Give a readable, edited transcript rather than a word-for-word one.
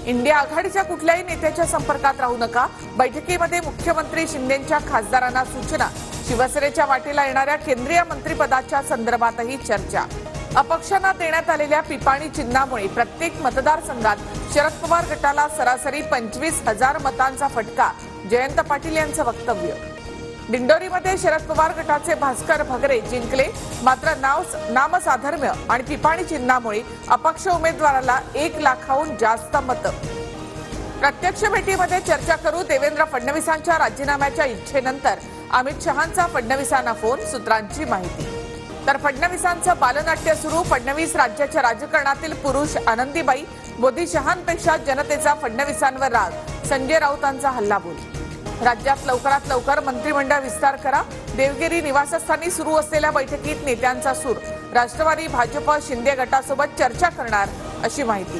India आघाडीच्या कुठल्याही नेत्याच्या संपर्कात राहू नका। बैठकीमध्ये मुख्यमंत्री शिंदेंच्या खासदारांना सूचना। शिवसेनेच्या वाटेला येणाऱ्या केंद्रीय मंत्रिपदाच्या संदर्भातही चर्चा। अपक्षांना देण्यात आलेल्या पिपाणी चिन्हामुळे प्रत्येक मतदारसंघात शरद पवार गटाला सरासरी 25,000 मतांचा फटका। जयंत पाटील यांचं वक्तव्य। दिंडोरीमध्ये शरद पवार गटाचे भास्कर भगरे जिंकले, मात्र नामसाधर्म्य आणि पिपाणी चिन्हामुळे अपक्ष उमेदवाराला 1 लाखाहून जास्त मतं। प्रत्यक्ष भेटीमध्ये चर्चा करू। देवेंद्र फडणवीसांच्या राजीनाम्याच्या इच्छेनंतर अमित शहांचा फडणवीसांना फोन। सूत्रांची माहिती। तर फडणवीसांचं बालनाट्य सुरू। फडणवीस राज्याच्या राजकारणातील पुरुष आनंदीबाई। मोदी शहांपेक्षा जनतेचा फडणवीसांवर राग। संजय राऊतांचा हल्लाबोल। राज्यात लवकरात लवकर मंत्रिमंडळ विस्तार करा। देवगिरी निवासस्थानी सुरू असलेल्या बैठकीत नेत्यांचा सूर। राष्ट्रवादी भाजप शिंदे गटासोबत चर्चा करणार अशी माहिती।